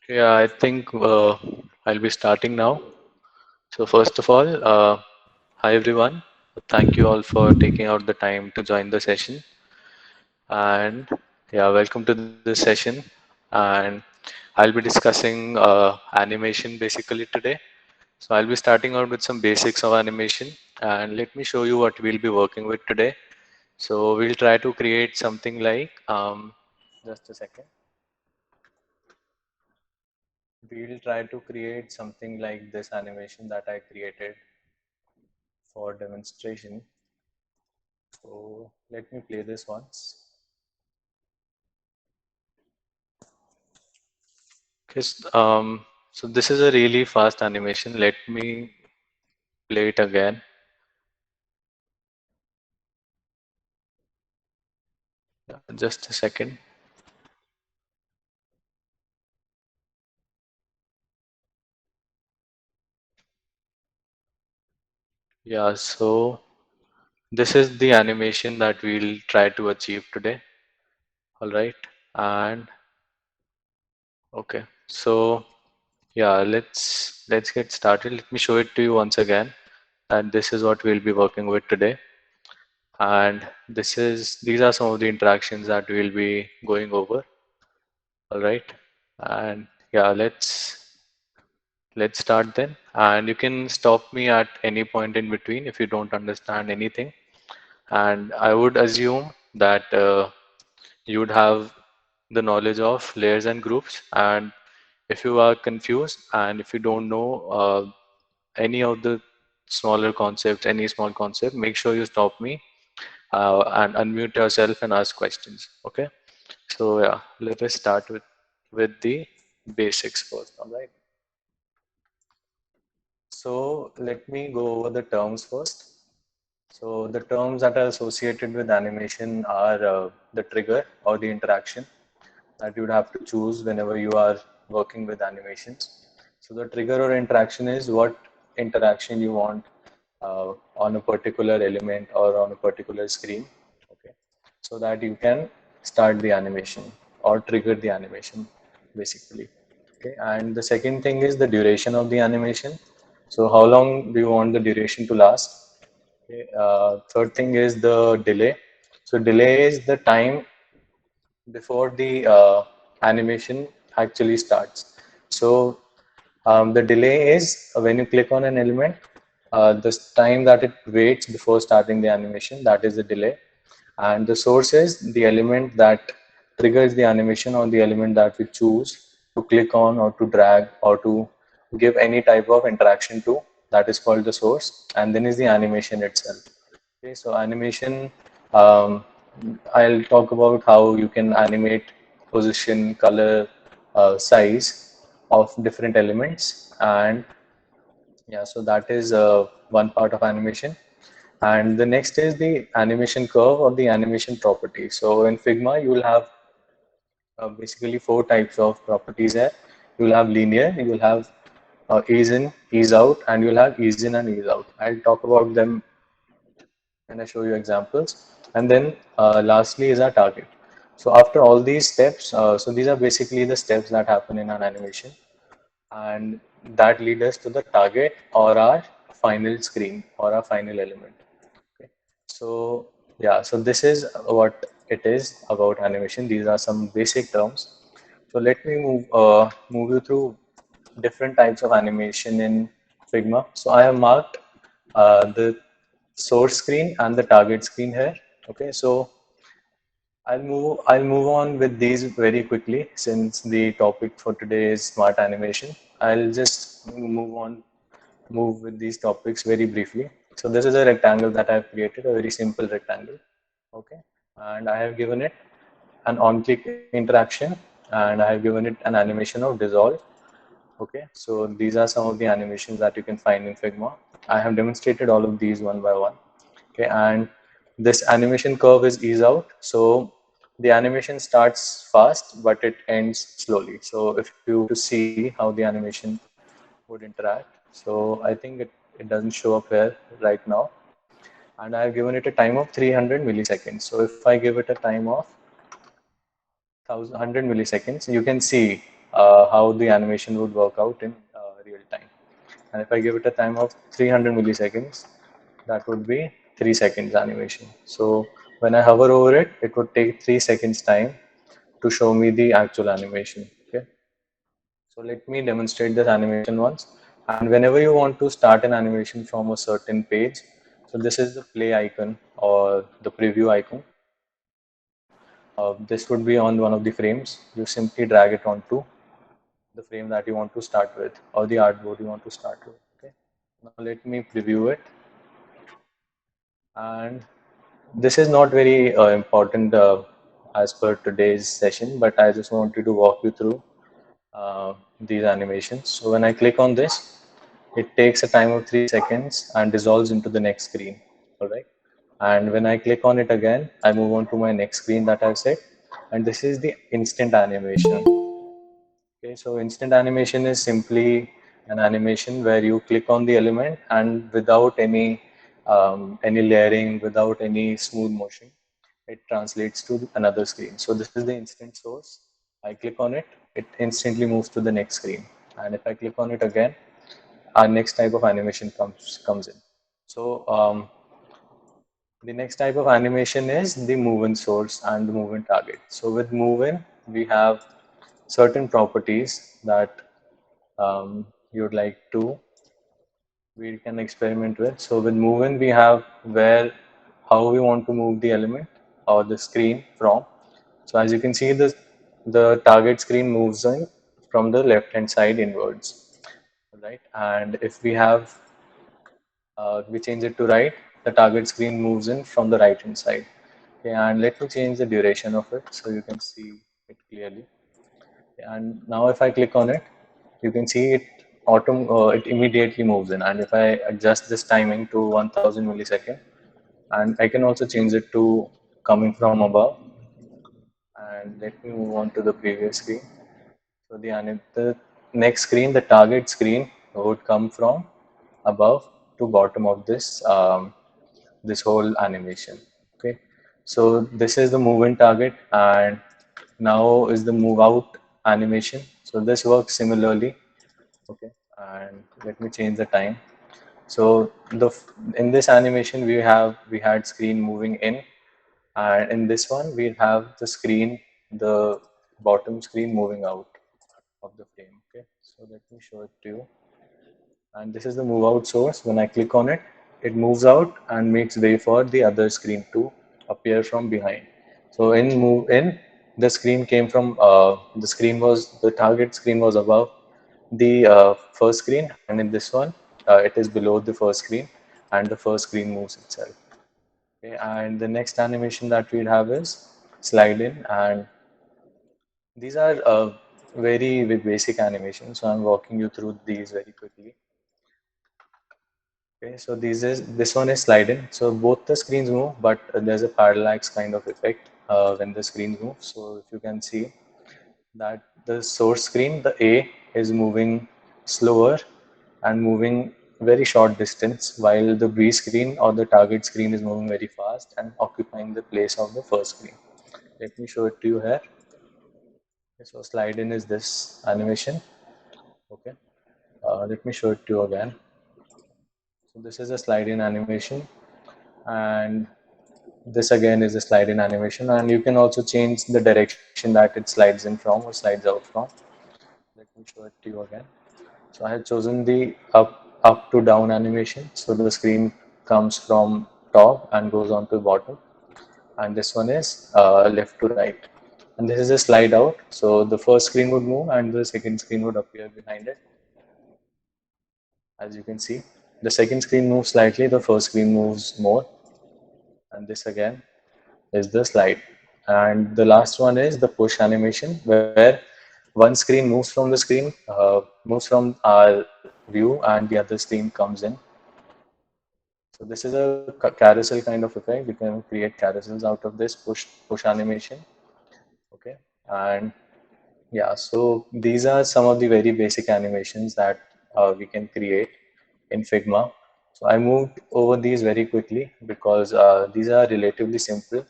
Yeah, I think I'll be starting now. So first of all, hi everyone. Thank you all for taking out the time to join the session. And yeah, welcome to this session. And I'll be discussing animation basically today. So I'll be starting out with some basics of animation, and let me show you what we'll be working with today. So we'll try to create something like, just a second. We'll try to create something like this animation that I created for demonstration. So let me play this once. Okay, so this is a really fast animation. Let me play it again. Just a second. Yeah, so this is the animation that we'll try to achieve today. All right. And okay, so yeah, let's get started. Let me show it to you once again. And this is what we'll be working with today. And these are some of the interactions that we'll be going over. All right. And yeah, let's start then. And you can stop me at any point in between if you don't understand anything. And I would assume that you would have the knowledge of layers and groups. And if you are confused and if you don't know any of the smaller concepts, any small concept, make sure you stop me and unmute yourself and ask questions. Okay. So yeah, let us start with the basics first. All right. So let me go over the terms first. So the terms that are associated with animation are the trigger or the interaction that you would have to choose whenever you are working with animations. So the trigger or interaction is what interaction you want on a particular element or on a particular screen. Okay, so that you can start the animation or trigger the animation basically. Okay, and the second thing is the duration of the animation. So how long do you want the duration to last? Okay, third thing is the delay. So delay is the time before the animation actually starts. So the delay is when you click on an element, the time that it waits before starting the animation, that is the delay. And the source is the element that triggers the animation or the element that we choose to click on or to drag or to give any type of interaction to. That is called the source. And then is the animation itself. Okay, so animation, um, I'll talk about how you can animate position, color, size of different elements, and yeah, so that is one part of animation. And the next is the animation curve or the animation property. So in Figma, you will have basically four types of properties here. You will have linear, you will have ease in, ease out, and you will have ease in and ease out. I'll talk about them and I show you examples. And then lastly is our target. So after all these steps, so these are basically the steps that happen in an animation, and that lead us to the target or our final screen or our final element. Okay. So yeah, so this is what it is about animation. These are some basic terms. So let me move you through different types of animation in Figma. So I have marked the source screen and the target screen here. Okay, so I'll move on with these very quickly since the topic for today is smart animation. I'll just move with these topics very briefly. So this is a rectangle that I've created, a very simple rectangle. Okay, and I have given it an on-click interaction, and I have given it an animation of dissolve. Okay, so these are some of the animations that you can find in Figma. I have demonstrated all of these one by one. Okay, and this animation curve is ease out. So the animation starts fast, but it ends slowly. So if you to see how the animation would interact, so I think it doesn't show up here right now. And I have given it a time of 300 milliseconds. So if I give it a time of 100 milliseconds, you can see how the animation would work out in real time. And if I give it a time of 300 milliseconds, that would be 3 seconds animation. So when I hover over it, it would take 3 seconds time to show me the actual animation. Okay. So let me demonstrate this animation once. And whenever you want to start an animation from a certain page, so this is the play icon or the preview icon. This would be on one of the frames. You simply drag it onto the frame that you want to start with or the artboard you want to start with. Okay. Now let me preview it. And this is not very important as per today's session, but I just wanted to walk you through these animations. So when I click on this, it takes a time of 3 seconds and dissolves into the next screen. All right. And when I click on it again, I move on to my next screen that I've set. And this is the instant animation. Okay, so instant animation is simply an animation where you click on the element and without any layering, without any smooth motion, it translates to another screen. So this is the instant source. I click on it, it instantly moves to the next screen. And if I click on it again, our next type of animation comes in. So the next type of animation is the move-in source and the move-in target. So with move-in, we have certain properties that you would like to we can experiment with. So with move-in, we have where how we want to move the element or the screen from. So as you can see, the target screen moves in from the left-hand side inwards, right? And if we change it to right, the target screen moves in from the right-hand side. Okay, and let me change the duration of it so you can see it clearly. And now if I click on it, you can see it immediately moves in. And if I adjust this timing to 1000 millisecond, and I can also change it to coming from above. And let me move on to the previous screen. So the next screen, the target screen, would come from above to bottom of this whole animation. Okay, so this is the move in target, and now is the move out animation. So this works similarly. Okay, and let me change the time. So in this animation we had screen moving in, and in this one we have the bottom screen moving out of the frame. Okay, so let me show it to you. And this is the move out source. When I click on it, it moves out and makes way for the other screen to appear from behind. So in move in, the screen came from the target screen was above the first screen, and in this one it is below the first screen, and the first screen moves itself. Okay, and the next animation that we'll have is slide in, and these are very basic animations, so I'm walking you through these very quickly. Okay, so this one is slide in. So both the screens move, but there's a parallax kind of effect when the screens move. So if you can see that the source screen, the A, is moving slower and moving very short distance, while the B screen or the target screen is moving very fast and occupying the place of the first screen. Let me show it to you here. Okay, so slide in is this animation. Okay, let me show it to you again. So this is a slide in animation, and this again is a slide in animation, and you can also change the direction that it slides in from or slides out from. Let me show it to you again. So I have chosen the up to down animation. So the screen comes from top and goes on to bottom, and this one is left to right. And this is a slide out. So the first screen would move and the second screen would appear behind it. As you can see, the second screen moves slightly, the first screen moves more, and this again is the slide. And the last one is the push animation, where one screen moves from our view, and the other screen comes in. So this is a carousel kind of effect. You can create carousels out of this push animation. Okay, and yeah, so these are some of the very basic animations that we can create in Figma. So I moved over these very quickly because these are relatively simple.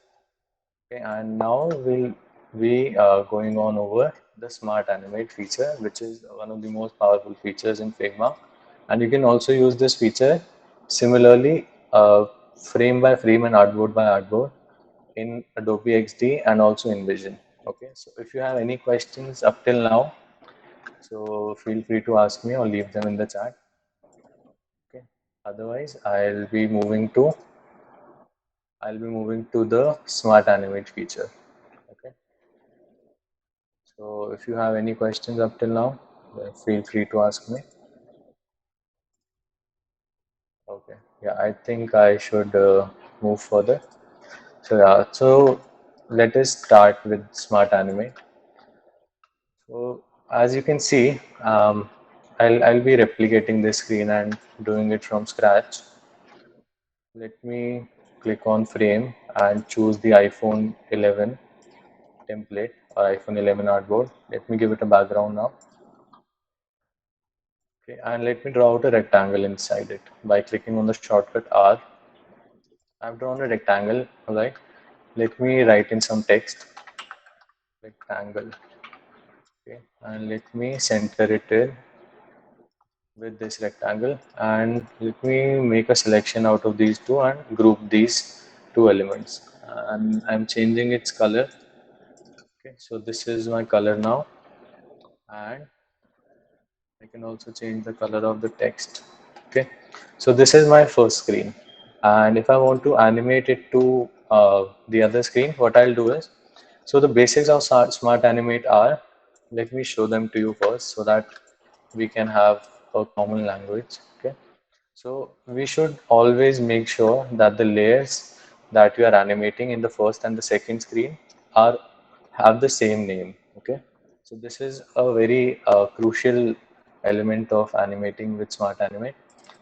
Okay, and now we'll be going on over the Smart Animate feature, which is one of the most powerful features in Figma. And you can also use this feature similarly, frame by frame and artboard by artboard in Adobe XD and also in Vision. Okay, so if you have any questions up till now, so feel free to ask me or leave them in the chat. Okay, otherwise I'll be moving to the Smart Animate feature. Okay, so if you have any questions up till now, then feel free to ask me. Okay, yeah, I think I should move further. So yeah, so let us start with Smart Animate. So as you can see, I'll be replicating this screen and doing it from scratch. Let me click on frame and choose the iPhone 11 template or iPhone 11 artboard. Let me give it a background now. Okay, and let me draw out a rectangle inside it by clicking on the shortcut R. I've drawn a rectangle, alright. Let me write in some text, rectangle. Okay, and let me center it in with this rectangle, and let me make a selection out of these two and group these two elements, and I'm changing its color. Okay, so this is my color now, and I can also change the color of the text. Okay, so this is my first screen, and if I want to animate it to the other screen, what I'll do is, so the basics of Smart Animate are, let me show them to you first so that we can have a common language. Okay, so we should always make sure that the layers that you are animating in the first and the second screen are have the same name. Okay, so this is a very crucial element of animating with Smart Animate.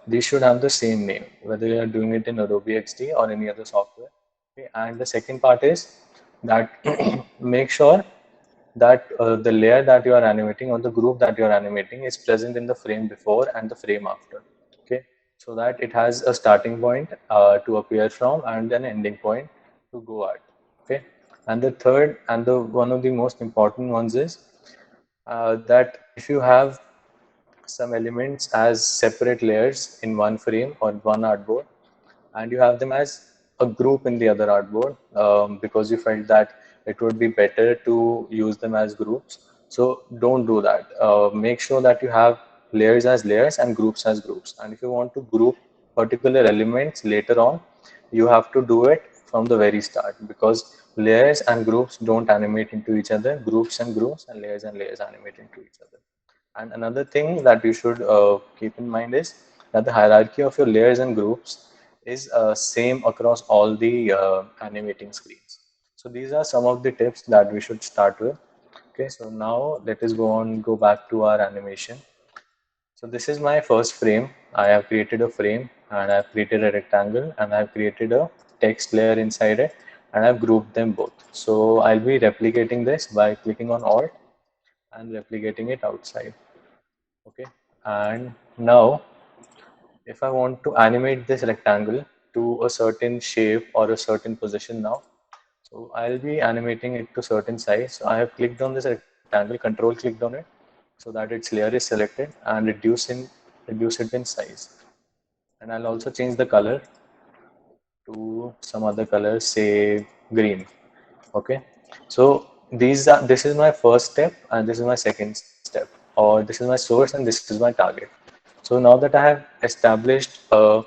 These should have the same name, whether you are doing it in Adobe XD or any other software. Okay, and the second part is that make sure that the layer that you are animating or the group that you are animating is present in the frame before and the frame after. Okay, so that it has a starting point to appear from and an ending point to go at. Okay, and the third and the one of the most important ones is that if you have some elements as separate layers in one frame or one artboard, and you have them as a group in the other artboard, because you felt that it would be better to use them as groups. So don't do that. Make sure that you have layers as layers and groups as groups. And if you want to group particular elements later on, you have to do it from the very start, because layers and groups don't animate into each other. Groups and layers animate into each other. And another thing that you should keep in mind is that the hierarchy of your layers and groups is same across all the animating screens. So these are some of the tips that we should start with. Okay, so now let us go back to our animation. So this is my first frame. I have created a frame and I have created a rectangle and I have created a text layer inside it, and I've grouped them both. So I'll be replicating this by clicking on Alt and replicating it outside. Okay, and now if I want to animate this rectangle to a certain shape or a certain position now, so I'll be animating it to certain size. So I have clicked on this rectangle, control clicked on it so that its layer is selected, and reduce it in size. And I'll also change the color to some other color, say green. Okay, so this is my first step and this is my second step, or this is my source and this is my target. So now that I have established a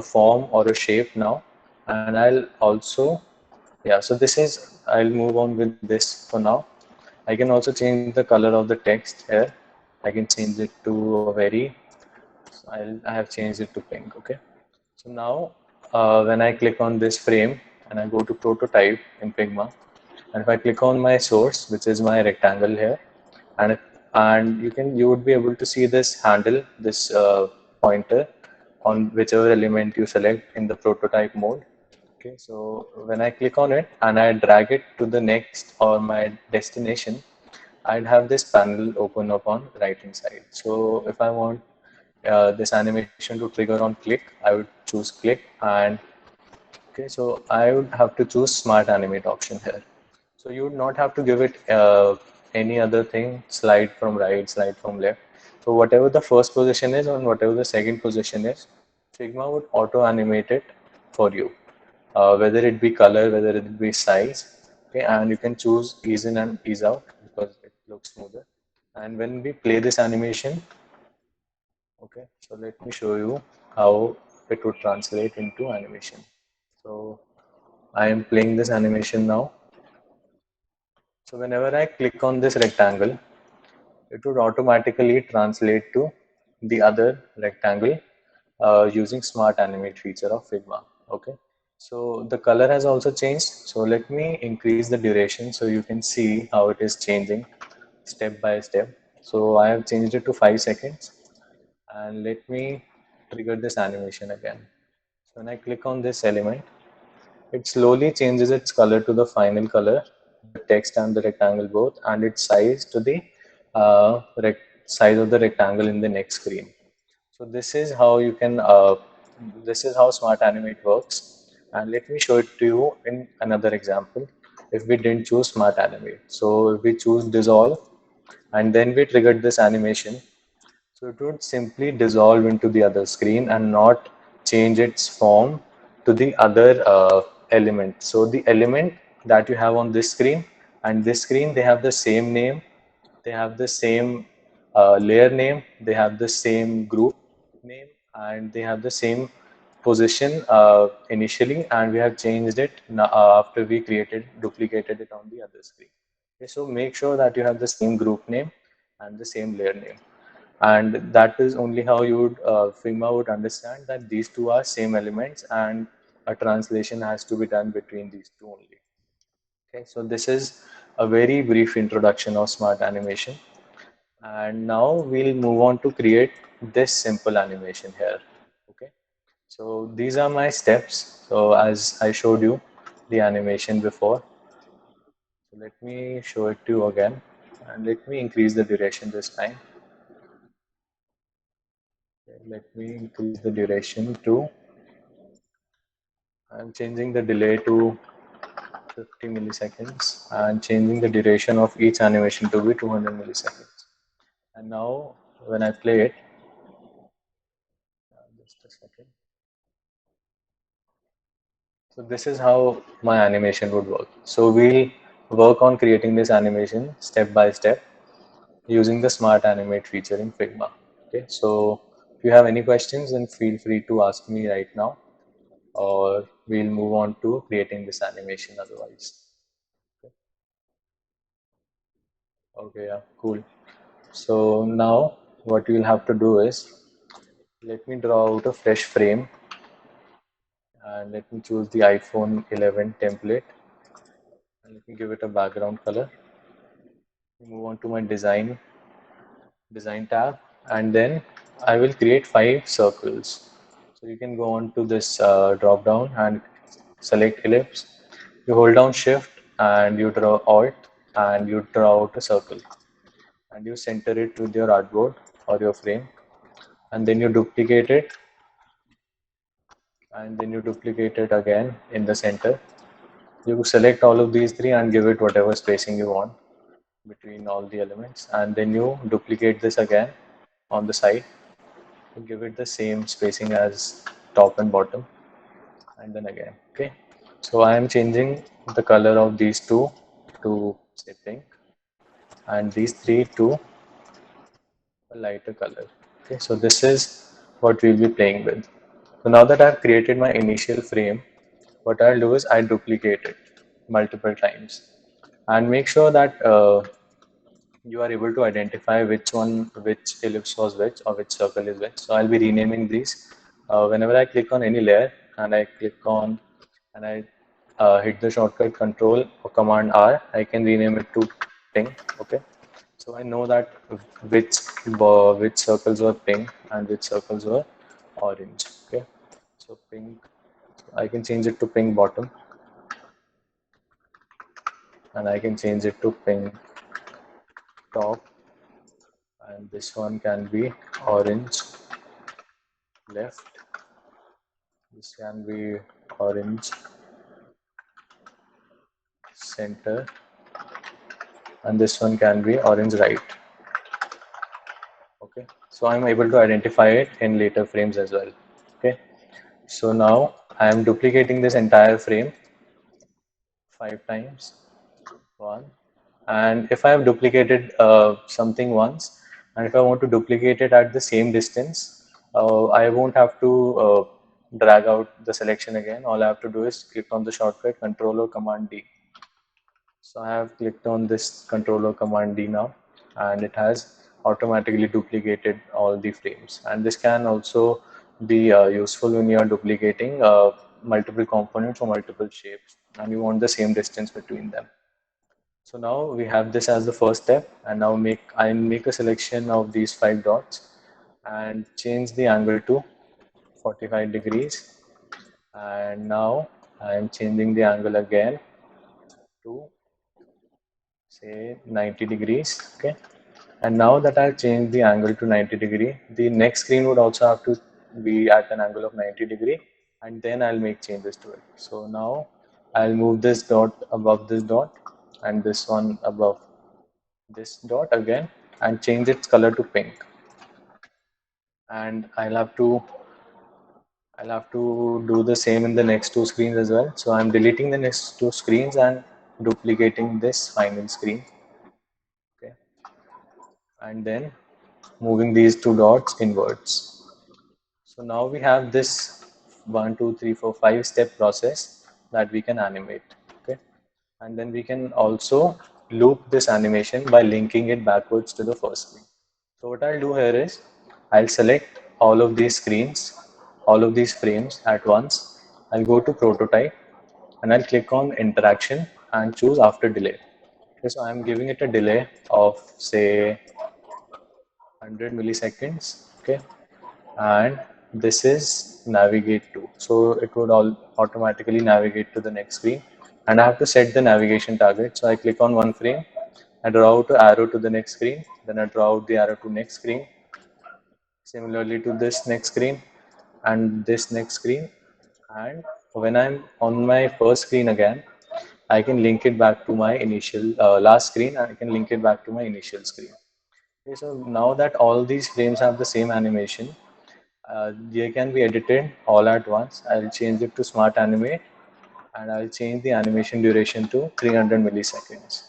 form or a shape now, and I'll also, yeah, so this is, I'll move on with this for now. I can also change the color of the text here. I can change it to a very, I have changed it to pink. Okay, so now when I click on this frame and I go to prototype in Figma, and if I click on my source, which is my rectangle here, and you would be able to see this handle, this pointer on whichever element you select in the prototype mode. Okay, so when I click on it and I drag it to the next or my destination, I'd have this panel open up on right hand side. So if I want this animation to trigger on click, I would choose click, and okay, so I would have to choose Smart Animate option here. So you would not have to give it any other thing, slide from right, slide from left. So whatever the first position is and whatever the second position is, Figma would auto animate it for you, whether it be color, whether it be size. Okay, and you can choose ease in and ease out because it looks smoother. And when we play this animation, okay, so let me show you how it would translate into animation. So I am playing this animation now. So whenever I click on this rectangle, it would automatically translate to the other rectangle using Smart Animate feature of Figma. Okay, so the color has also changed. So let me increase the duration so you can see how it is changing step by step. So I have changed it to 5 seconds, and let me trigger this animation again. So when I click on this element, it slowly changes its color to the final color, the text and the rectangle both, and its size to the size of the rectangle in the next screen. So this is how you can, this is how Smart Animate works. And let me show it to you in another example. If we didn't choose Smart Animate, so if we choose Dissolve, and then we triggered this animation, so it would simply dissolve into the other screen and not change its form to the other element. So the element that you have on this screen and this screen, they have the same name, they have the same layer name, they have the same group name, and they have the same position initially, and we have changed it after we duplicated it on the other screen. Okay, so make sure that you have the same group name and the same layer name, and that is only how you would Figma would understand that these two are same elements and a translation has to be done between these two only. Okay, so this is a very brief introduction of Smart Animation, and now we'll move on to create this simple animation here. Okay, so these are my steps. So as I showed you the animation before, so let me show it to you again, and let me increase the duration this time. Okay, let me increase the duration to, I'm changing the delay to 50 milliseconds and changing the duration of each animation to be 200 milliseconds. And now when I play it, just a second. So this is how my animation would work. So we'll work on creating this animation step by step using the Smart Animate feature in Figma. Okay, so if you have any questions, then feel free to ask me right now, or we'll move on to creating this animation otherwise. Okay, yeah, cool. So now what you'll have to do is, let me draw out a fresh frame and let me choose the iPhone 11 template and let me give it a background color. Move on to my design tab, and then I will create 5 circles. So you can go on to this drop down and select ellipse. You hold down shift and you draw alt and you draw out a circle and you center it with your artboard or your frame, and then you duplicate it, and then you duplicate it again in the center. You select all of these three and give it whatever spacing you want between all the elements, and then you duplicate this again on the side to give it the same spacing as top and bottom, and then again. Okay, so I am changing the color of these two to say pink and these three to a lighter color. Okay, so this is what we'll be playing with. So now that I've created my initial frame, what I'll do is I duplicate it multiple times and make sure that you are able to identify which ellipse was which or which circle is which. So I'll be renaming these. Whenever I click on any layer and I click on and I hit the shortcut Control or Command R, I can rename it to pink. Okay, so I know that which which circles were pink and which circles were orange. Okay, so pink, I can change it to pink bottom, and I can change it to pink top, and this one can be orange left, this can be orange center, and this one can be orange right. Okay, so I'm able to identify it in later frames as well. Okay, so now I am duplicating this entire frame 5 times. One, and if I have duplicated something once, and if I want to duplicate it at the same distance, I won't have to drag out the selection again. All I have to do is click on the shortcut Control or Command D. So I have clicked on this Control or Command D now, and it has automatically duplicated all the frames. And this can also be useful when you are duplicating multiple components or multiple shapes, and you want the same distance between them. So now we have this as the first step, and now I make a selection of these 5 dots and change the angle to 45 degrees. And now I am changing the angle again to say 90 degrees. Okay. And now that I've changed the angle to 90 degree, the next screen would also have to be at an angle of 90 degree, and then I'll make changes to it. So now I'll move this dot above this dot and this one above this dot again and change its color to pink. And I'll have to do the same in the next 2 screens as well. So I'm deleting the next 2 screens and duplicating this final screen. Okay, and then moving these 2 dots inwards. So now we have this 1, 2, 3, 4, 5 step process that we can animate. Okay, and then we can also loop this animation by linking it backwards to the first screen. So what I'll do here is I'll select all of these screens, all of these frames at once. I'll go to prototype and I'll click on interaction and choose after delay. Okay, so I'm giving it a delay of say 100 milliseconds. Okay, and this is navigate to. So it would all automatically navigate to the next screen, and I have to set the navigation target. So I click on one frame, I draw out the arrow to the next screen, then I draw out the arrow to next screen, similarly to this next screen and this next screen. And when I'm on my first screen again, I can link it back to my initial last screen, and I can link it back to my initial screen. Okay, so now that all these frames have the same animation, they can be edited all at once. I'll change it to Smart Animate, and I'll change the animation duration to 300 milliseconds.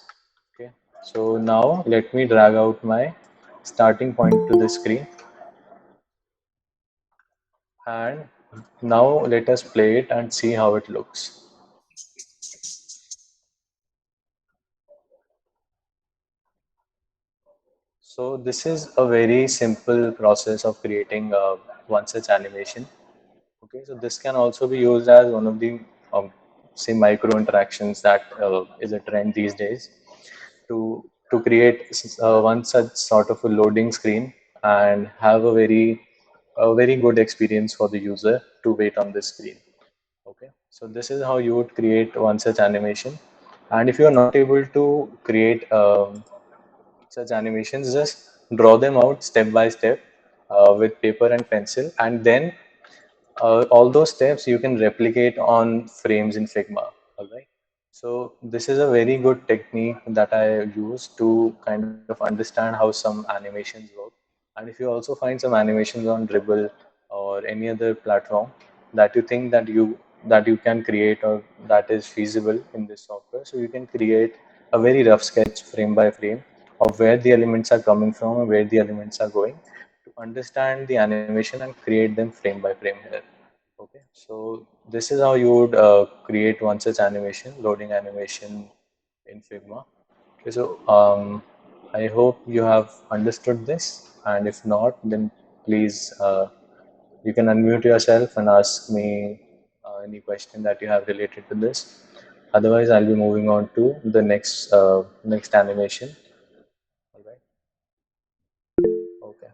Okay, so now let me drag out my starting point to the screen, and now let us play it and see how it looks. So this is a very simple process of creating one such animation. Okay, so this can also be used as one of the say micro interactions that is a trend these days to create one such sort of a loading screen and have a very good experience for the user to wait on this screen. Okay, so this is how you would create one such animation. And if you are not able to create such animations, just draw them out step by step with paper and pencil, and then all those steps you can replicate on frames in Figma. All right. So this is a very good technique that I use to kind of understand how some animations work. And if you also find some animations on Dribble or any other platform that you think that you can create or that is feasible in this software, so you can create a very rough sketch frame by frame of where the elements are coming from and where the elements are going to understand the animation and create them frame by frame here. Okay, so this is how you would create one such animation, loading animation in Figma. Okay, so I hope you have understood this, and if not, then please you can unmute yourself and ask me any question that you have related to this. Otherwise, I'll be moving on to the next animation. All right. Okay.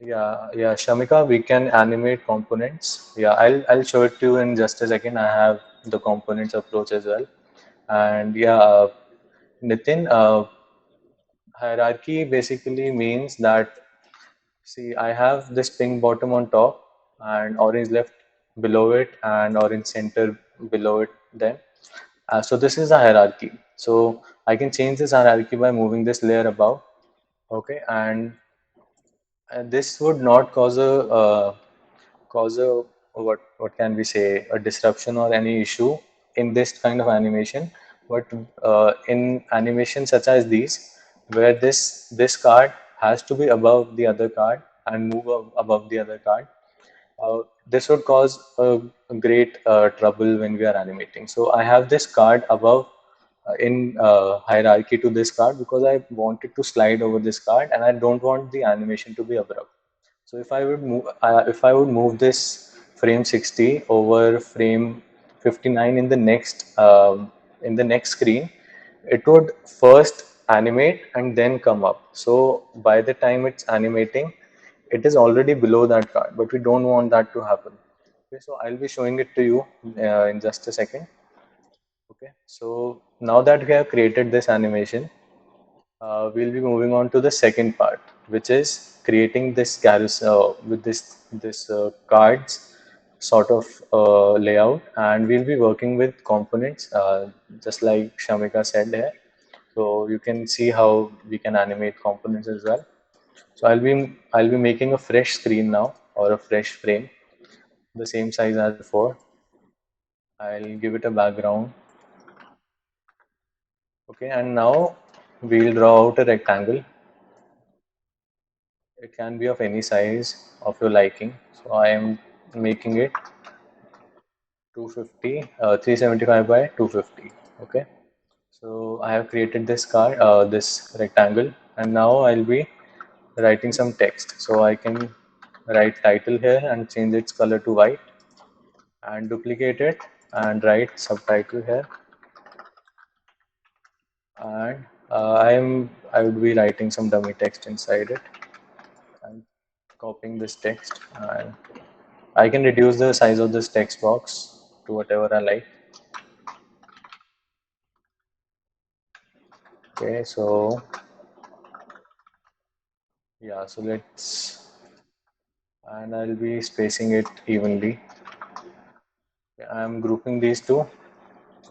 Yeah, Shamika, we can animate components. Yeah, I'll show it to you in just a second. I have the components approach as well. And yeah, Nitin, hierarchy basically means that, see, I have this pink bottom on top and orange left below it, and or in center below it then. So this is a hierarchy. So I can change this hierarchy by moving this layer above. Okay, and this would not cause a what can we say, a disruption or any issue in this kind of animation. But in animation such as these, where this card has to be above the other card and move above the other card, this would cause a great trouble when we are animating. So I have this card above in hierarchy to this card because I wanted to slide over this card and I don't want the animation to be abrupt. So if I would move this frame 60 over frame 59 in the next screen, it would first animate and then come up. So by the time it's animating, it is already below that card, but we don't want that to happen. Okay, so I'll be showing it to you in just a second. Okay, so now that we have created this animation, we'll be moving on to the second part, which is creating this carousel with this cards sort of layout, and we'll be working with components, just like Shamika said here. So you can see how we can animate components as well. So I'll be making a fresh screen now, or a fresh frame, the same size as before. I'll give it a background. Okay, and now we'll draw out a rectangle. It can be of any size of your liking. So I am making it 250, 375 by 250. Okay. So I have created this card, this rectangle, and now I'll be writing some text. So I can write title here and change its color to white, and duplicate it and write subtitle here. And I would be writing some dummy text inside it and copying this text, and I can reduce the size of this text box to whatever I like. Okay, so yeah, so and I'll be spacing it evenly. I'm grouping these two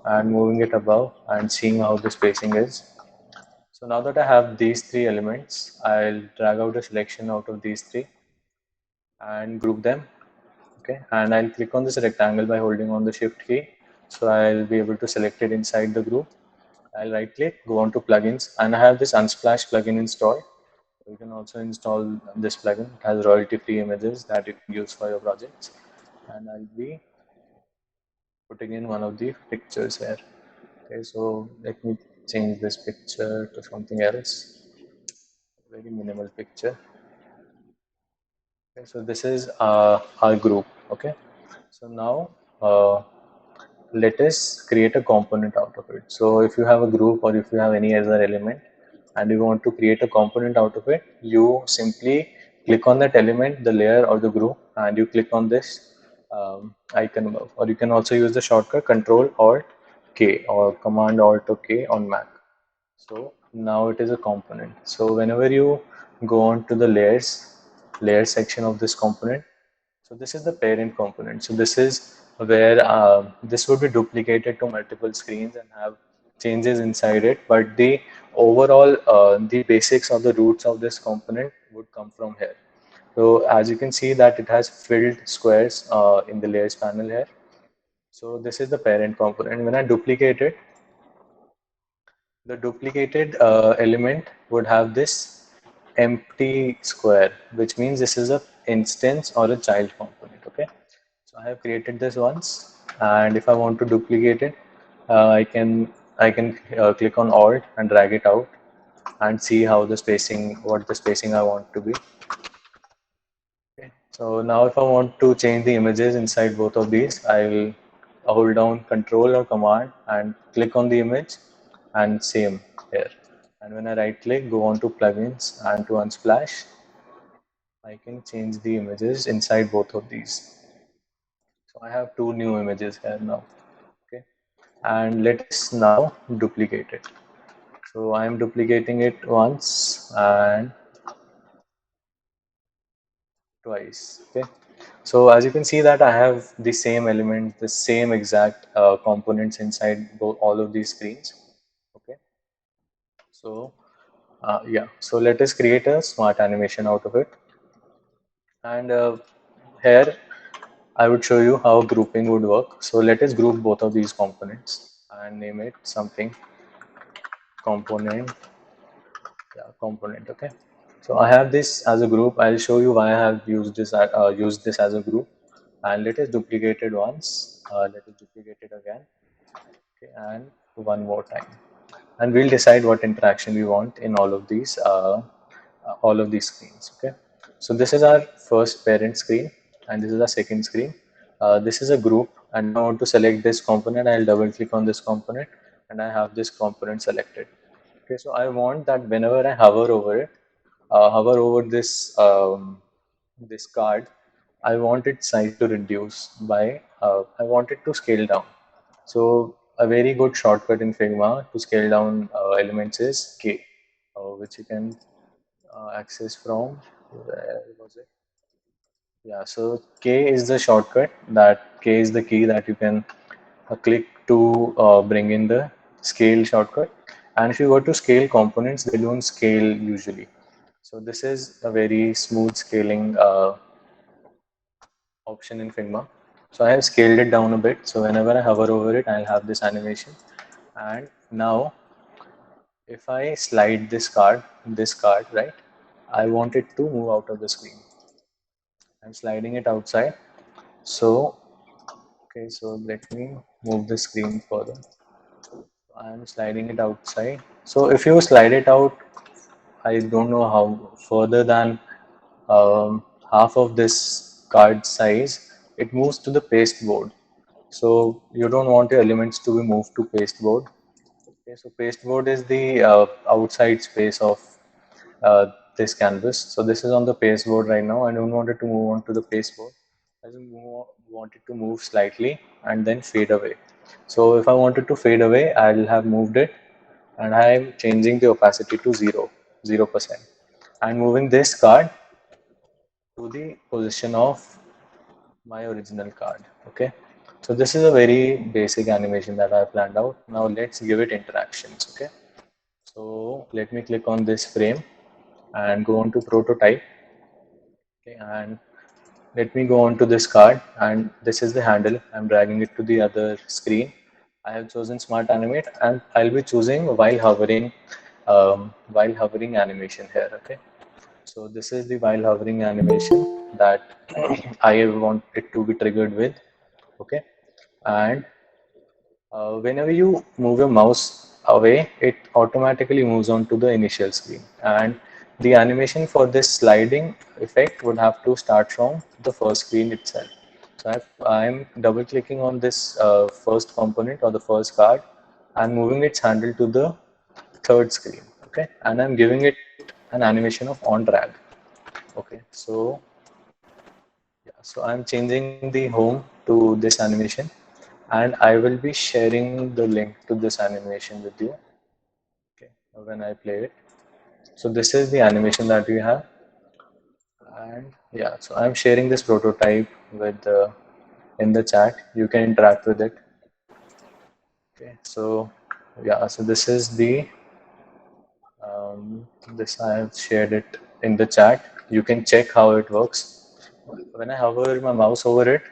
and moving it above and seeing how the spacing is. So now that I have these three elements, I'll drag out a selection out of these three and group them. Okay, and I'll click on this rectangle by holding on the shift key. So I'll be able to select it inside the group. I'll right click, go on to plugins, and I have this Unsplash plugin installed. You can also install this plugin. It has royalty free images that you can use for your projects. And I'll be putting in one of the pictures here. Okay, so let me change this picture to something else. Very minimal picture. Okay, so this is our group. Okay, so now let us create a component out of it. So if you have a group or if you have any other element and you want to create a component out of it, you simply click on that element, the layer or the group, and you click on this icon above. Or you can also use the shortcut Control Alt K or Command Alt K on Mac. So now it is a component. So whenever you go on to the layer section of this component, so this is the parent component. So this is where this would be duplicated to multiple screens and have changes inside it. But the overall, the basics of the roots of this component would come from here. So as you can see that it has filled squares in the layers panel here. So this is the parent component. When I duplicate it, the duplicated element would have this empty square, which means this is a instance or a child component. Okay, so I have created this once, and if I want to duplicate it, I can click on Alt and drag it out and see how the spacing, what the spacing I want to be. Okay. So now if I want to change the images inside both of these, I will hold down Control or Command and click on the image, and same here. And when I right click, go on to plugins and to Unsplash, I can change the images inside both of these. So I have two new images here now. Okay, and let's now duplicate it. So I am duplicating it once and twice. Okay, So as you can see that I have the same element, the same exact components inside all of these screens. Okay. So yeah, so let us create a smart animation out of it. And here I would show you how grouping would work. So let us group both of these components and name it something component. Yeah, component. Okay. So I have this as a group. I'll show you why I have used this as a group. And let us duplicate it once. Let us duplicate it again. Okay, and one more time. And we'll decide what interaction we want in all of these screens. Okay. So this is our first parent screen, and this is our second screen. This is a group, and I want to select this component. I'll double click on this component, and I have this component selected. Okay, so I want that whenever I hover over it, hover over this card, I want its size to reduce by, I want it to scale down. So a very good shortcut in Figma to scale down elements is K, which you can access from, where was it? Yeah, so K is the shortcut, that K is the key that you can click to bring in the scale shortcut. And if you were to scale components, they don't scale usually. So this is a very smooth scaling option in Figma. So I have scaled it down a bit. So whenever I hover over it, I'll have this animation. And now if I slide this card, right, I want it to move out of the screen. I'm sliding it outside. So, okay, so let me move the screen further. I'm sliding it outside. So if you slide it out, I don't know how further than half of this card size, it moves to the paste board. So you don't want your elements to be moved to paste board. Okay, so paste board is the outside space of this canvas. So this is on the paste board right now. I don't want it to move on to the paste board. I just want it to move slightly and then fade away. So if I want it to fade away, I'll have moved it, and I'm changing the opacity to 0%. And moving this card to the position of my original card. Okay, so this is a very basic animation that I planned out. Now let's give it interactions. Okay, so let me click on this frame and go on to prototype. Okay, and let me go on to this card, and this is the handle. I'm dragging it to the other screen. I have chosen smart animate, and I'll be choosing while hovering animation here. Okay, so this is the while hovering animation that I want it to be triggered with. Okay, and whenever you move your mouse away, it automatically moves on to the initial screen. And the animation for this sliding effect would have to start from the first screen itself. So I'm double clicking on this first component or the first card and moving its handle to the third screen. Okay, and I'm giving it an animation of on drag. Okay, so yeah, so I'm changing the home to this animation, and I will be sharing the link to this animation with you. Okay, when I play it. So this is the animation that we have, and yeah, so I'm sharing this prototype with in the chat. You can interact with it. Okay, so yeah, so this is the this I have shared it in the chat. You can check how it works. When I hover my mouse over it,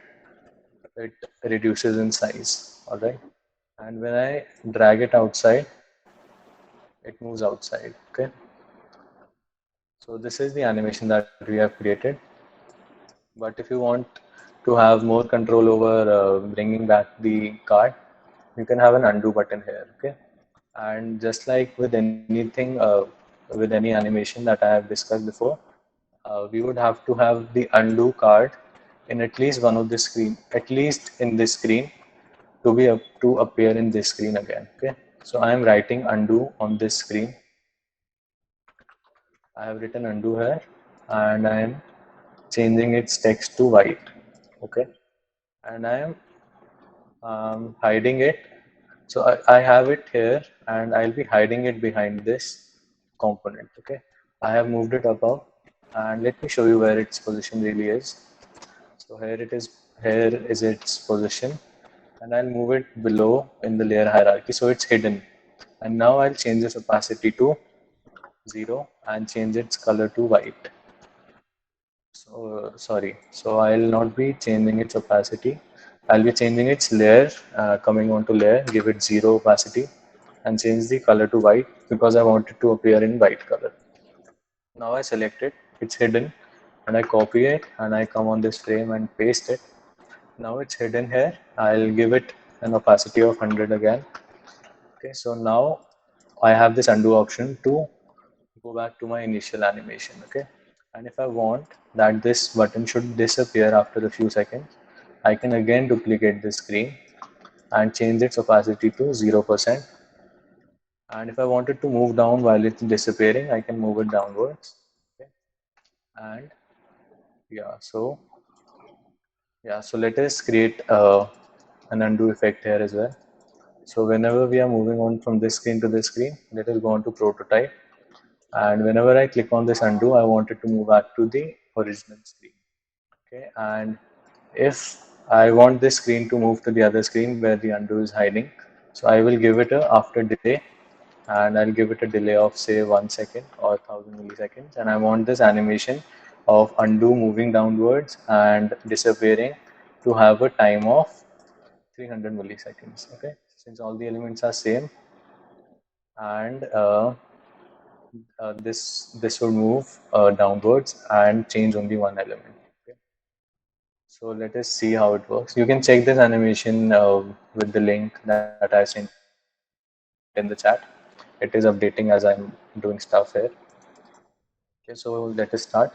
it reduces in size. All right, and when I drag it outside, it moves outside. Okay, so this is the animation that we have created. But if you want to have more control over bringing back the card, you can have an undo button here. Okay, and just like with anything, with any animation that I have discussed before, we would have to have the undo card in at least one of the screen, at least in this screen, to be up to appear in this screen again. Okay, so I am writing undo on this screen. I have written undo here, and I am changing its text to white. Okay, and I am hiding it. So I have it here, and I'll be hiding it behind this component. Okay, I have moved it above, and let me show you where its position really is. So here is its position, and I'll move it below in the layer hierarchy, so it's hidden. And now I'll change this opacity to 0 and change its color to white. So sorry, so I'll not be changing its opacity. I'll be changing its layer, coming onto layer, give it 0 opacity, and change the color to white because I want it to appear in white color. Now I select it, it's hidden, and I copy it and I come on this frame and paste it. Now it's hidden here. I'll give it an opacity of 100 again. Okay, so now I have this undo option to go back to my initial animation. Okay, and if I want that this button should disappear after a few seconds, I can again duplicate the screen and change its opacity to 0%. And if I wanted to move down while it's disappearing, I can move it downwards. Okay, and so let us create an undo effect here as well. So whenever we are moving on from this screen to this screen, let us go on to prototype. And whenever I click on this undo, I want it to move back to the original screen. Okay, and if I want this screen to move to the other screen where the undo is hiding, so I will give it a after delay, and I'll give it a delay of say 1 second or 1000 milliseconds, and I want this animation of undo moving downwards and disappearing to have a time of 300 milliseconds. Okay, since all the elements are same, and this will move downwards and change only one element. Okay. So let us see how it works. You can check this animation with the link that I sent in the chat. It is updating as I'm doing stuff here. Okay, so let us start.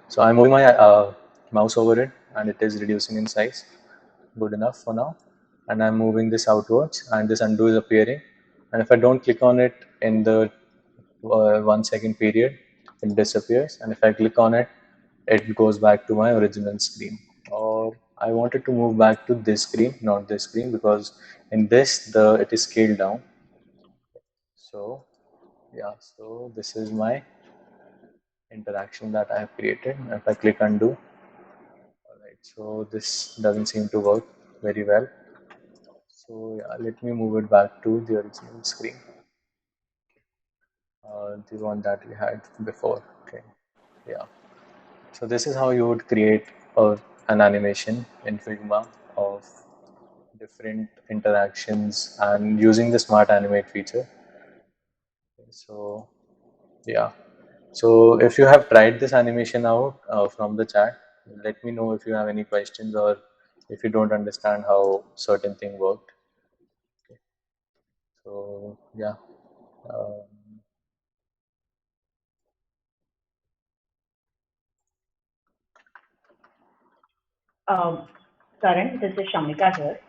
So I'm moving my mouse over it, and it is reducing in size. Good enough for now. And I'm moving this outwards, and this undo is appearing. And if I don't click on it in the 1 second period, it disappears. And if I click on it, it goes back to my original screen. Or I wanted to move back to this screen, not this screen, because in this it is scaled down. So so this is my interaction that I have created. If I click undo, alright, so this doesn't seem to work very well. So let me move it back to the original screen, the one that we had before. Okay, yeah. So this is how you would create an animation in Figma of different interactions and using the smart animate feature. Okay, so yeah. So if you have tried this animation out from the chat, let me know if you have any questions or if you don't understand how certain thing worked. Okay. So yeah. Um, Karan, this is Shamika here.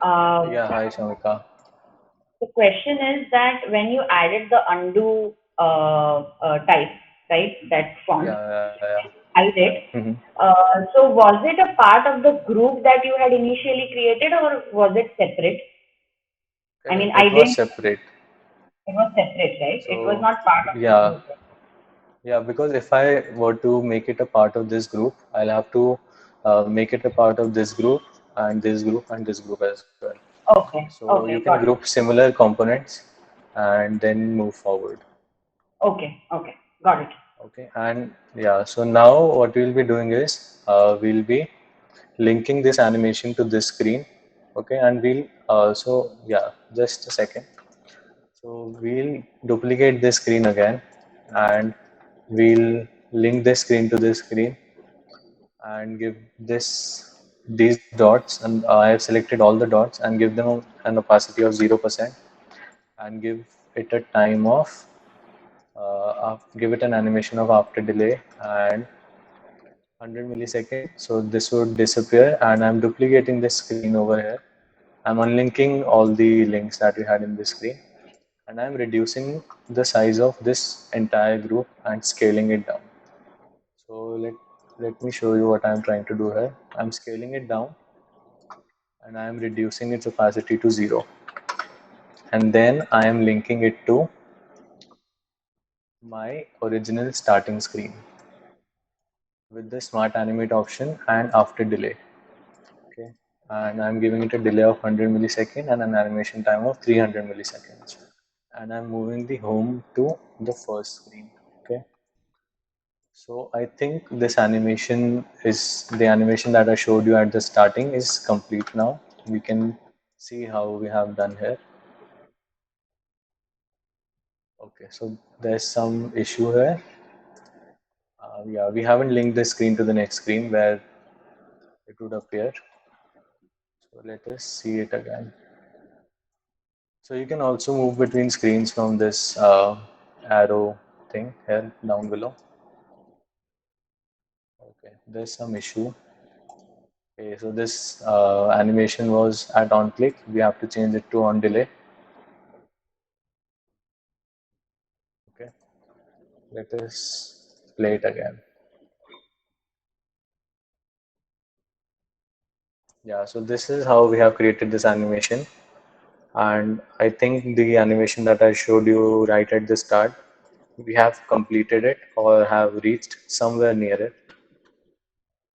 yeah, hi Shamika. The question is that when you added the undo type, right, that font, Yeah. hide it. Mm-hmm. So was it a part of the group that you had initially created, or was it separate? I mean, I It was didn't. separate. It was separate, right? It was So not part of the yeah, group. yeah, because if I were to make it a part of this group, I'll have to make it a part of this group and this group and this group as well. Okay, So you okay, can got it. group similar components and then move forward. Okay, okay, got it. Okay, and yeah, so now what we'll be doing is we'll be linking this animation to this screen. Okay, and we'll just a second. So we'll duplicate this screen again, and we'll link this screen to this screen and give these dots, and I have selected all the dots and give them an opacity of 0% and give it a time of give it an animation of after delay and 100 milliseconds. So this would disappear, and I'm duplicating this screen over here. I'm unlinking all the links that we had in this screen, and I'm reducing the size of this entire group and scaling it down. So let me show you what I'm trying to do here. I'm scaling it down and I'm reducing its opacity to 0, and then I am linking it to my original starting screen. with the smart animate option and after delay. Okay, and I'm giving it a delay of 100 millisecond and an animation time of 300 milliseconds. And I'm moving the home to the first screen. Okay, so I think this animation is the animation that I showed you at the starting is complete now. We can see how we have done here. Okay, so there's some issue here. Yeah, we haven't linked the screen to the next screen where it would appear. So let us see it again. So you can also move between screens from this arrow thing here down below. Okay, there's some issue. Okay, so this animation was at on click. We have to change it to on delay. Okay, let us play it again. Yeah, so this is how we have created this animation. And I think the animation that I showed you right at the start, we have completed it or have reached somewhere near it.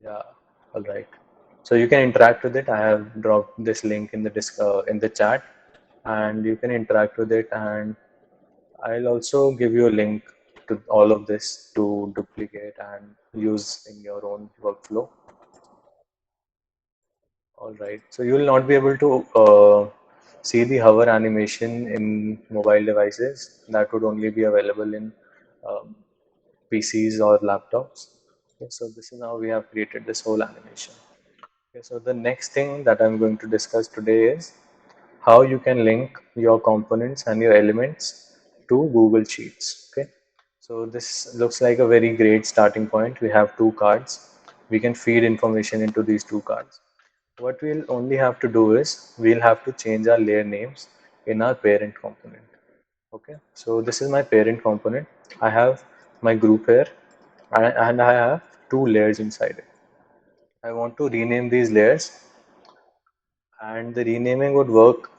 Yeah, all right. So you can interact with it. I have dropped this link in the in the chat, and you can interact with it. And I'll also give you a link to all of this to duplicate and use in your own workflow. All right. So you will not be able to see the hover animation in mobile devices. That would only be available in um, PCs or laptops. Okay, so this is how we have created this whole animation. Okay, so the next thing that I'm going to discuss today is how you can link your components and your elements to Google Sheets. Okay, so this looks like a very great starting point. We have two cards. We can feed information into these two cards. What we'll only have to do is we'll have to change our layer names in our parent component. Okay, so this is my parent component. I have my group here and I have two layers inside it. I want to rename these layers, and the renaming would work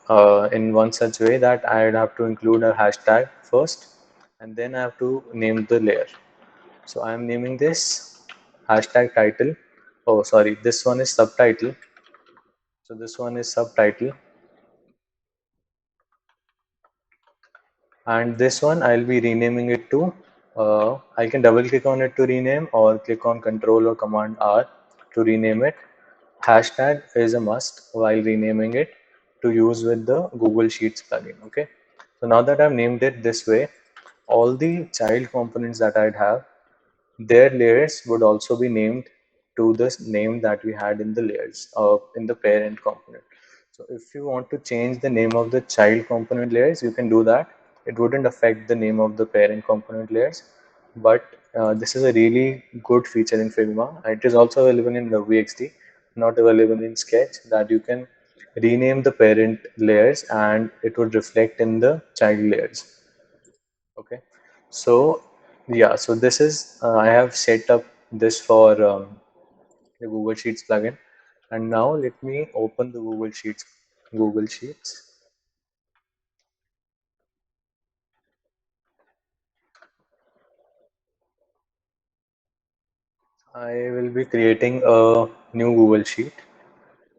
in one such way that I'd have to include a hashtag first and then I have to name the layer. So I'm naming this hashtag title. Oh, sorry, this one is subtitle. So this one is subtitle, and this one I'll be renaming it to I can double click on it to rename or click on Control or Command R to rename it. Hashtag is a must while renaming it to use with the Google Sheets plugin. Okay, so now that I've named it this way, all the child components that I'd have, their layers would also be named to the name that we had in the layers in the parent component. So if you want to change the name of the child component layers, you can do that. It wouldn't affect the name of the parent component layers, but this is a really good feature in Figma. It is also available in WXD, not available in Sketch, that you can rename the parent layers and it would reflect in the child layers. Okay, so yeah, so this is I have set up this for the Google Sheets plugin, and now let me open the Google Sheets. I will be creating a new Google Sheet,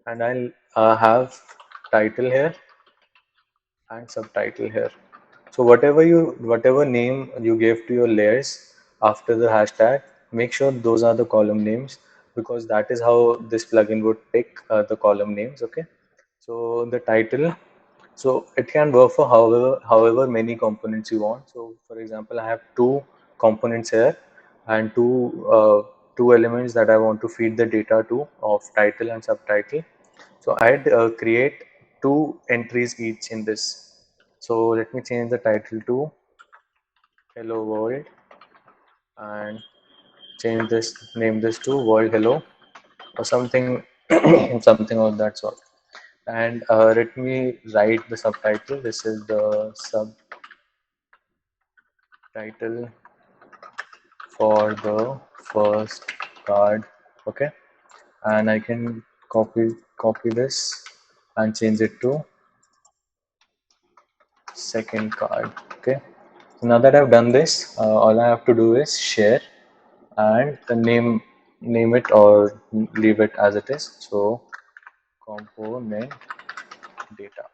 and I'll have title here and subtitle here. So whatever name you gave to your layers after the hashtag, make sure those are the column names, because that is how this plugin would pick the column names. Okay, so the title, so it can work for however many components you want. So for example, I have two components here and two elements that I want to feed the data to of title and subtitle. So I'd create two entries each in this. So let me change the title to Hello World and change this, name this to World Hello or something, something of that sort. And let me write the subtitle. This is the subtitle for the first card. Okay, and I can copy this and change it to second card. Okay, so now that I've done this, all I have to do is share and the name. name it or leave it as it is. So component data.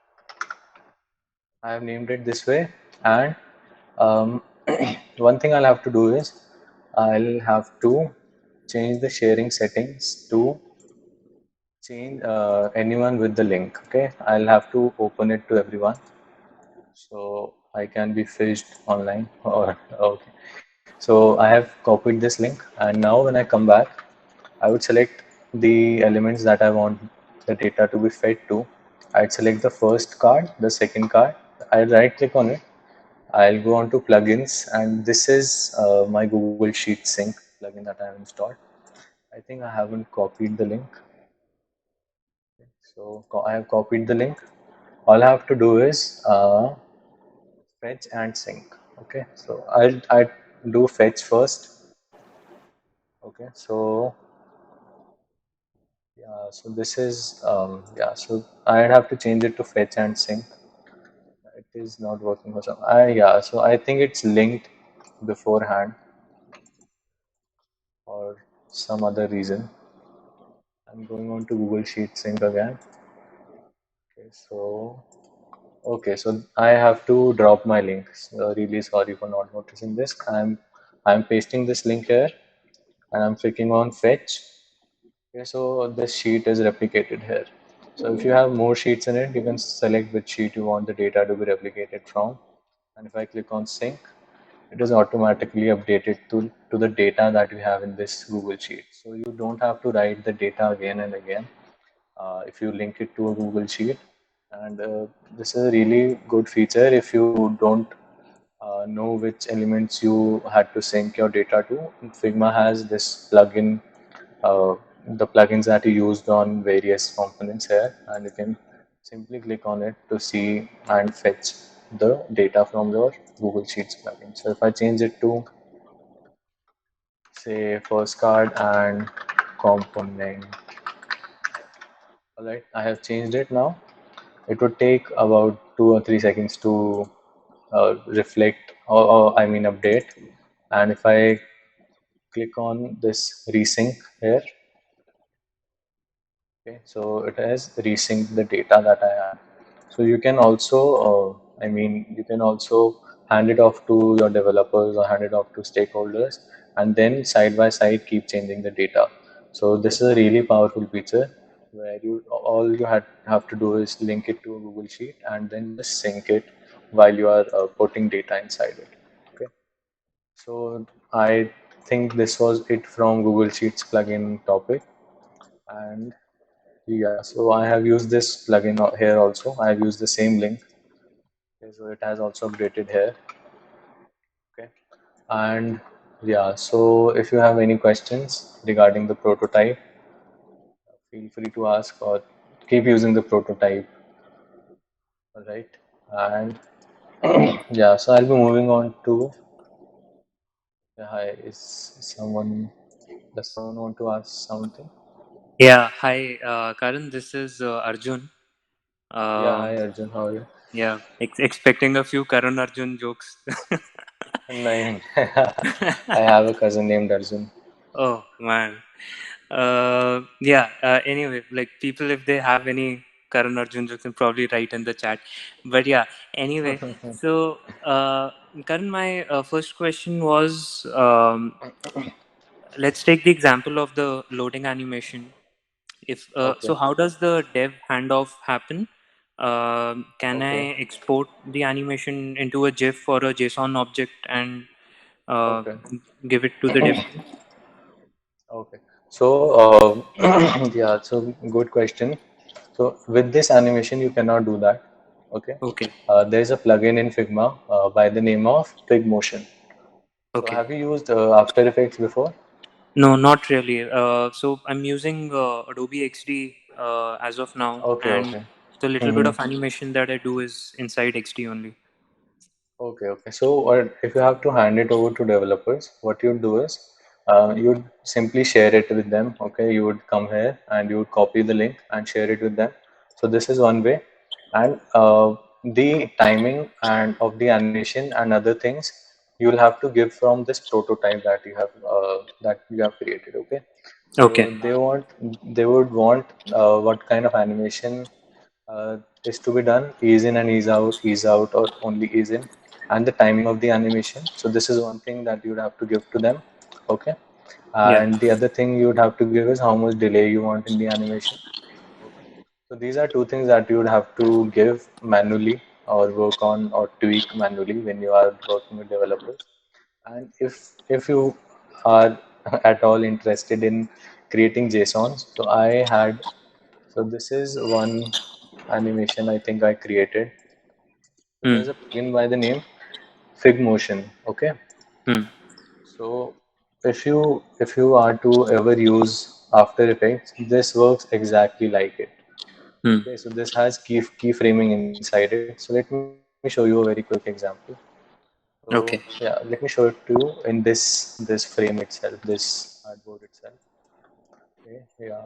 I have named it this way, and um, one thing I'll have to do is I'll have to change the sharing settings to change anyone with the link. Okay, I'll have to open it to everyone so I can be fished online. Or okay, so I have copied this link, and now when I come back, I would select the elements that I want the data to be fed to. I'd select the first card, the second card. I'll right click on it. I'll go on to plugins, and this is my Google Sheet Sync plugin that I have installed. I think I haven't copied the link. So I have copied the link. All I have to do is fetch and sync. Okay, so I do fetch first. Okay, so yeah, so this is yeah, so I'd have to change it to fetch and sync. It is not working for some. Yeah, so I think it's linked beforehand or some other reason. I'm going on to Google Sheet Sync again. Okay, so I have to drop my link. So really sorry for not noticing this. I'm pasting this link here, and I'm clicking on fetch. Okay, so this sheet is replicated here. So if you have more sheets in it, you can select which sheet you want the data to be replicated from. And if I click on sync, it is automatically updated to the data that you have in this Google Sheet. So you don't have to write the data again and again if you link it to a Google Sheet. And this is a really good feature if you don't know which elements you had to sync your data to. Figma has this plugin, uh, the plugins that you used on various components here, and you can simply click on it to see and fetch the data from your Google Sheets plugin. So if I change it to say first card and component, all right, I have changed it now. It would take about 2 or 3 seconds to reflect or I mean update. And if I click on this resync here, okay, so it has resynced the data that I have. So you can also, you can also hand it off to your developers or hand it off to stakeholders, and then side by side keep changing the data. So this is a really powerful feature where you all you have to do is link it to a Google Sheet and then just sync it while you are putting data inside it. Okay. So I think this was it from Google Sheets plugin topic. And yeah, so I have used this plugin here also. I have used the same link. Okay, so it has also updated here. Okay, and yeah, so if you have any questions regarding the prototype, feel free to ask or keep using the prototype. All right, and yeah, so I'll be moving on to yeah, hi. Is someone does someone want to ask something? Yeah, hi, Karan. This is Arjun. Yeah, Uh, hi Arjun, how are you? yeah, expecting a few Karan Arjun jokes. Nine. I have a cousin named Arjun. Oh man. Yeah. Anyway, like people, if they have any Karan Arjun jokes, can probably write in the chat. But yeah. Anyway, so Karan, my first question was, let's take the example of the loading animation. If Okay, so, how does the dev handoff happen? Can I okay, export the animation into a GIF or a JSON object and uh, okay. give it to the dev team? Okay. So, yeah, so good question. So, with this animation, you cannot do that. Okay. Okay, There is a plugin in Figma by the name of Figmotion. So, okay. have you used After Effects before? No, not really. So I'm using Adobe XD as of now, Okay, and okay. the little bit Mm-hmm. of animation that I do is inside XD only. Okay, okay. So, if you have to hand it over to developers, what you'd do is you'd simply share it with them. Okay, you would come here and you would copy the link and share it with them. So, this is one way. And the timing and of the animation and other things you'll have to give from this prototype that you have created. Okay, Okay. so they would want what kind of animation is to be done, ease in and ease out, or only ease in, and the timing of the animation. So this is one thing that you'd have to give to them. Okay, Yeah. and the other thing you'd have to give is how much delay you want in the animation. Okay, so these are two things that you would have to give manually or work on or tweak manually when you are working with developers. And if you are at all interested in creating JSONs, so this is one animation I think I created. So Hmm. there's a plugin by the name Figmotion. Okay, Hmm. so if you are to ever use After Effects, this works exactly like it. Hmm. Okay, so this has keyframing inside it. So let me show you a very quick example. So yeah, Okay. let me show it to you in this frame itself, this artboard itself. Okay, yeah.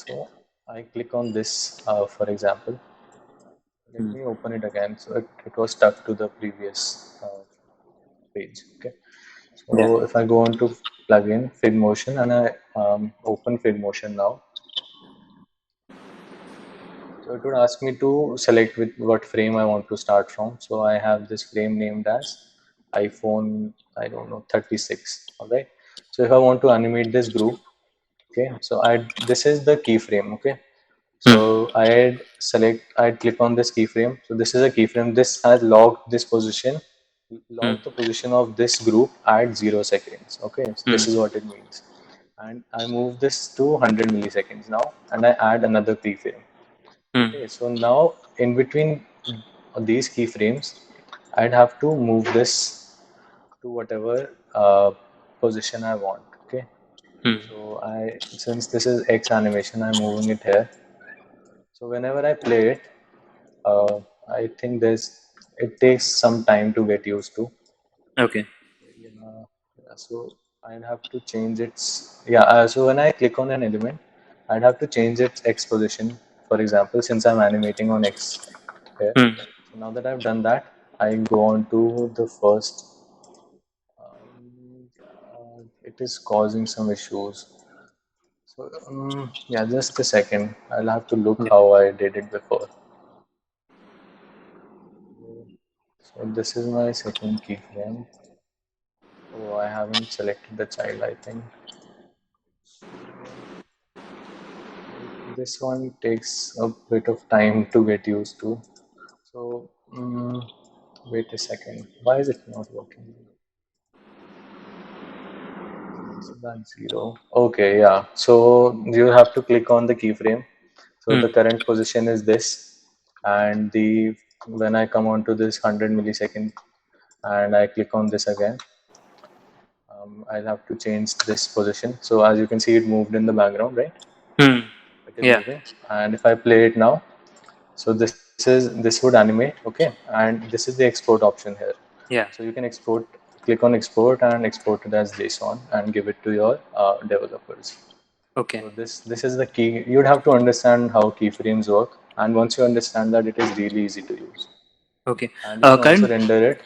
So I click on this for example. Let Hmm. me open it again. So it was stuck to the previous page. Okay. Yeah. So if I go on to plugin Figmotion and I open Figmotion now, so it would ask me to select with what frame I want to start from. So I have this frame named as iPhone, I don't know, 36. All right. So if I want to animate this group, okay, so this is the keyframe. Okay. Hmm. So I'd click on this keyframe. So this is a keyframe. This has Hmm. logged the position of this group at 0 seconds. Okay, so Hmm. this is what it means. And I move this to 100 milliseconds now, and I add another keyframe. Hmm. Okay, so now in between these keyframes, I'd have to move this to whatever position I want. Okay, Hmm. so since this is X animation, I'm moving it here. So whenever I play it, uh, I think it takes some time to get used to. Okay. Yeah, yeah, so I'd have to change so when I click on an element, I'd have to change its X position, for example, since I'm animating on X here. Hmm. So now that I've done that, I go on to the first. It is causing some issues. So yeah, just a second. I'll have to look Yeah. how I did it before. So this is my second keyframe. Oh, I haven't selected the child, I think. This one takes a bit of time to get used to. So, wait a second. Why is it not working? So that's 0. Okay, yeah. So you have to click on the keyframe. So Hmm. the current position is this, and when I come on to this 100 millisecond and I click on this again, I'll have to change this position. So as you can see, it moved in the background, right? Hmm. It is Yeah. moving, and if I play it now, so this would animate, okay, and this is the export option here. Yeah. So you can click on export and export it as JSON and give it to your developers. Okay. So this is the key. You'd have to understand how keyframes work, and once you understand that, it is really easy to use. Okay. And you can also Karan. render it.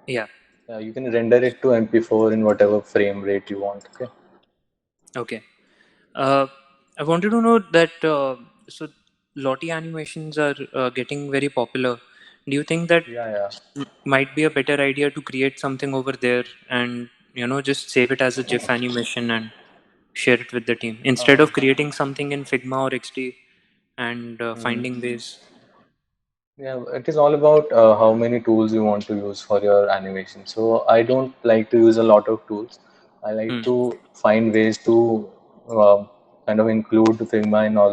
Yeah. You can render it to MP4 in whatever frame rate you want. Okay. Okay. Uh, I wanted to know that so Lottie animations are getting very popular. Do you think that Yeah, yeah. might be a better idea to create something over there and just save it as a GIF animation and share it with the team instead Uh, of creating something in Figma or XD and hmm. finding ways? Yeah, it is all about how many tools you want to use for your animation. So I don't like to use a lot of tools. I like Hmm. to find ways to uh, kind of include Figma in uh,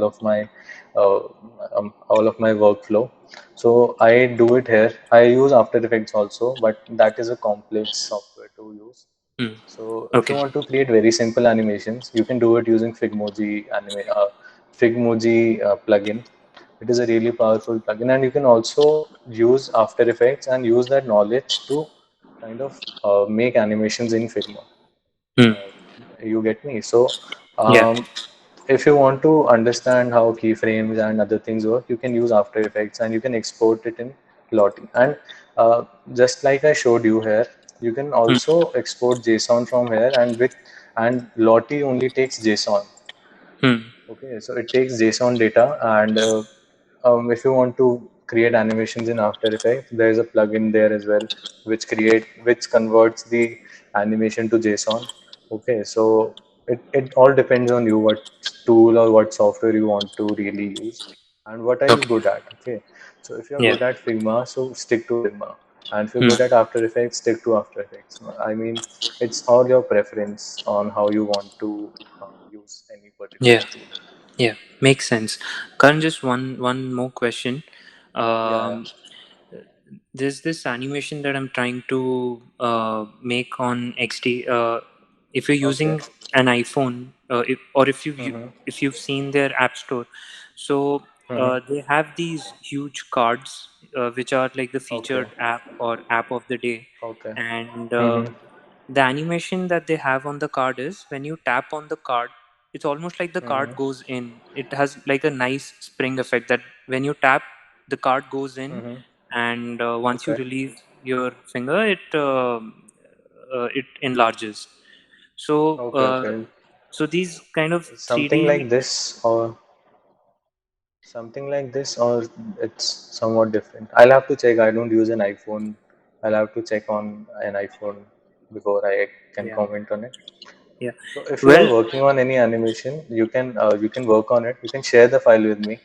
all of my workflow. So I do it here. I use After Effects also, but that is a complex software to use. Hmm. So if you Okay. want to create very simple animations, you can do it using Figmoji plugin. It is a really powerful plugin, and you can also use After Effects and use that knowledge to kind of make animations in Figma. Hmm. Uh, you get me? So, Yeah. if you want to understand how keyframes and other things work, you can use After Effects and you can export it in Lottie. And just like I showed you here, you can also export JSON from here, and Lottie only takes JSON. Hmm. Okay, so it takes JSON data, and if you want to create animations in After Effects, there is a plugin there as well, which converts the animation to JSON. Okay, so it all depends on you what tool or what software you want to really use, and what are you Okay. good at. Okay, so if you're Yeah. good at Figma, so stick to Figma, and if you're Hmm. good at After Effects, stick to After Effects. I mean, it's all your preference on how you want to use any particular Yeah. tool. Yeah. Makes sense. Karan, just one more question. Yeah, yeah. Um, there's this animation that I'm trying to make on XD. If you're Okay. using an iPhone, or Mm-hmm. if you've seen their app store, so Mm-hmm. they have these huge cards, which are like the Okay. featured app or app of the day, Okay. and Mm-hmm. the animation that they have on the card is when you tap on the card, it's almost like the card Mm-hmm. goes in. It has like a nice spring effect that when you tap, the card goes in, Mm-hmm. and once you Okay. release your finger, it enlarges. So Okay. Okay. so these kind of Something 3D. like this, or something like this, or it's somewhat different. I'll have to check. I don't use an iPhone. I'll have to check on an iPhone before I can Yeah, comment on it. yeah. So if you are Well, working on any animation, you can work on it. You can share the file with me,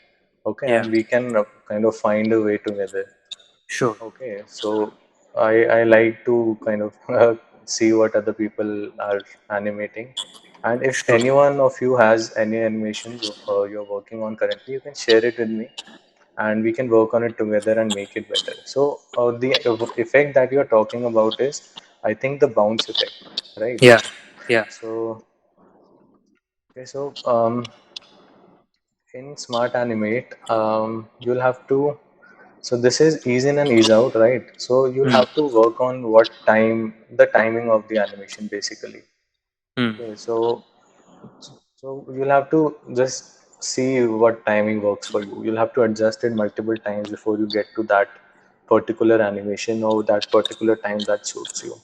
okay, yeah, and we can kind of find a way together. sure. Okay, so I like to kind of see what other people are animating, and if Sure. any one of you has any animations you're working on currently, you can share it with me, and we can work on it together and make it better. So the effect that you're talking about is, I think, the bounce effect, right? Yeah, yeah. So okay, so in Smart Animate, you'll have to. So this is ease in and ease out, right? So you'll Hmm. have to work on what time, the timing of the animation, basically. Hmm. Okay, so you'll have to just see what timing works for you. You'll have to adjust it multiple times before you get to that particular animation or that particular time that suits you.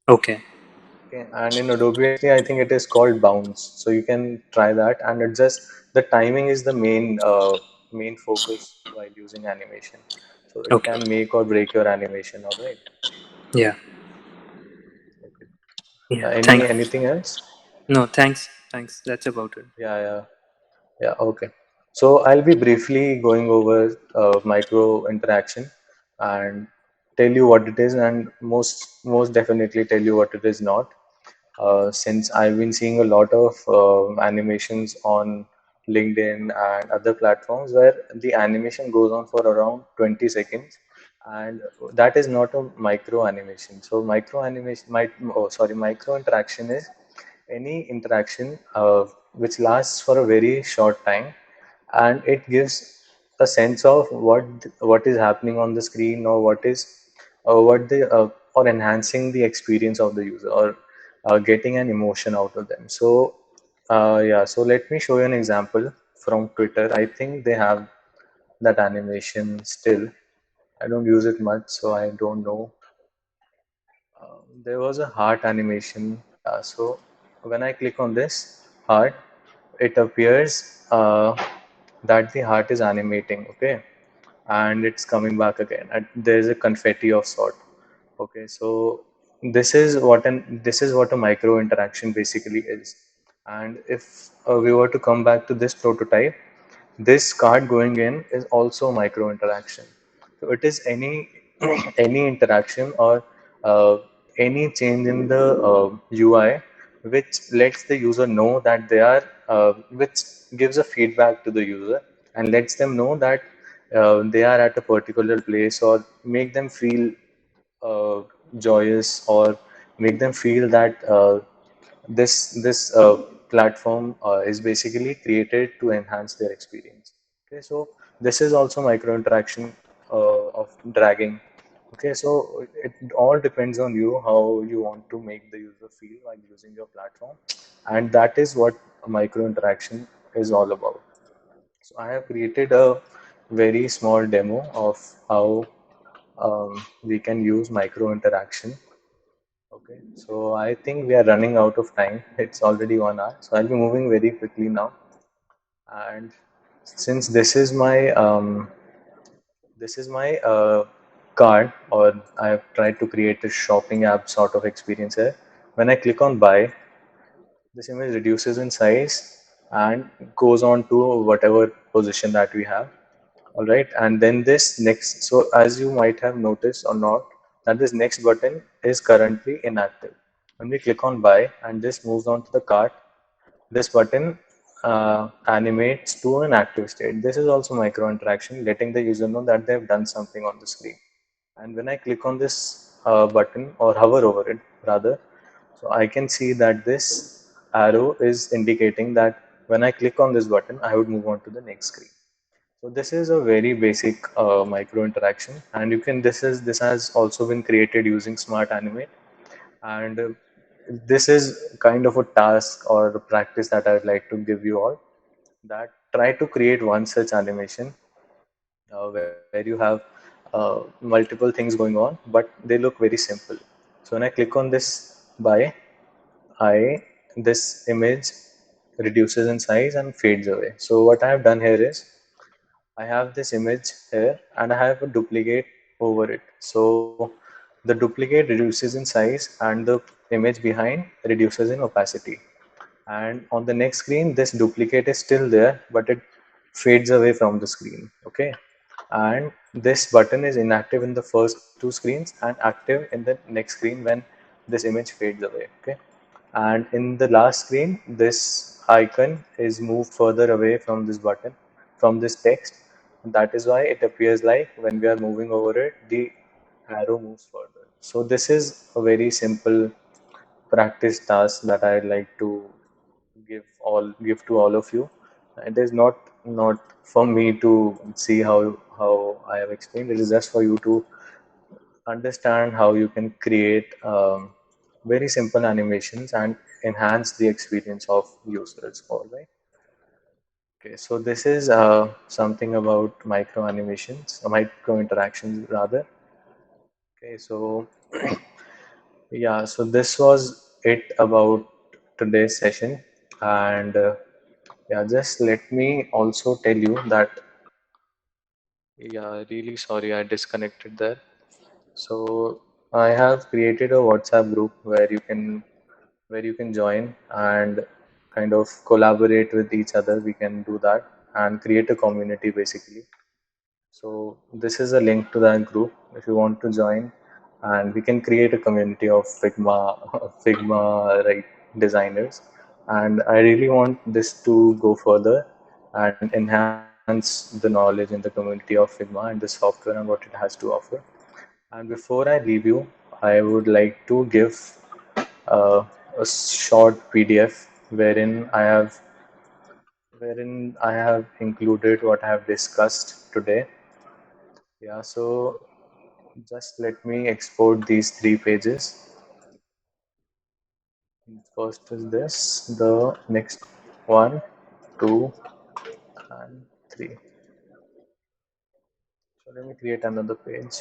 Okay. Okay, and in Adobe XD, I think it is called bounce. So you can try that, and it just the timing is the main focus while using animation. So it Okay. can make or break your animation. All right. Yeah. Okay. Yeah. Any Thanks. anything else? No, thanks. Thanks. That's about it. Yeah, yeah, yeah. Okay. So I'll be briefly going over micro interaction and tell you what it is, and most definitely tell you what it is not. Since I've been seeing a lot of animations on LinkedIn and other platforms where the animation goes on for around 20 seconds, and that is not a micro animation. So micro interaction is any interaction which lasts for a very short time, and it gives a sense of what is happening on the screen, or what the or enhancing the experience of the user, or getting an emotion out of them. So yeah, so let me show you an example from Twitter. I think they have that animation still. I don't use it much, so I don't know. There was a heart animation. Yeah, so when I click on this heart, it appears that the heart is animating, okay, and it's coming back again. And there's a confetti of sort. Okay, so this is what a micro interaction basically is. And if we were to come back to this prototype, this card going in is also micro interaction. So it is any any interaction or any change in the UI which lets the user know that which gives a feedback to the user and lets them know that they are at a particular place, or make them feel joyous, or make them feel that this platform is basically created to enhance their experience. Okay, so this is also micro interaction of dragging. Okay, so it all depends on you how you want to make the user feel while using your platform, and that is what micro interaction is all about. So I have created a very small demo of how we can use micro interaction. Okay, so I think we are running out of time. It's already 1 hour, so I'll be moving very quickly now. And since this is my card, or I have tried to create a shopping app sort of experience here. When I click on buy, this image reduces in size and goes on to whatever position that we have. All right, and then this next, so as you might have noticed or not, that this next button is currently inactive. When we click on buy and this moves on to the cart, this button animates to an active state. This is also micro interaction, letting the user know that they've done something on the screen. And when I click on this button or hover over it rather, so I can see that this arrow is indicating that when I click on this button, I would move on to the next screen. So this is a very basic micro interaction, and you can this has also been created using Smart Animate, and this is kind of a task or a practice that I would like to give you all. That try to create one such animation where you have multiple things going on, but they look very simple. So when I click on this by, I this image reduces in size and fades away. So what I have done here is I have this image here and I have a duplicate over it. So the duplicate reduces in size and the image behind reduces in opacity. And on the next screen, this duplicate is still there, but it fades away from the screen. Okay. And this button is inactive in the first two screens and active in the next screen when this image fades away. Okay. And in the last screen, this icon is moved further away from this button, from this text. That is why it appears like when we are moving over it, the arrow moves further. So this is a very simple practice task that I'd like to give to all of you. It is not for me to see how I have explained. It is just for you to understand how you can create very simple animations and enhance the experience of users. All right. Okay, so this is something about micro animations, micro interactions rather. Okay, so yeah, so this was it about today's session, and yeah, just let me also tell you that yeah, really sorry I disconnected there. So I have created a WhatsApp group where you can join and kind of collaborate with each other. We can do that and create a community basically. So this is a link to that group if you want to join, and we can create a community of Figma Figma right designers. And I really want this to go further and enhance the knowledge in the community of Figma and the software and what it has to offer. And before I leave you, I would like to give uh, a short PDF wherein I have included what I have discussed today. Yeah, so just let me export these 3 pages. First is this, the next one, two, and three. So let me create another page,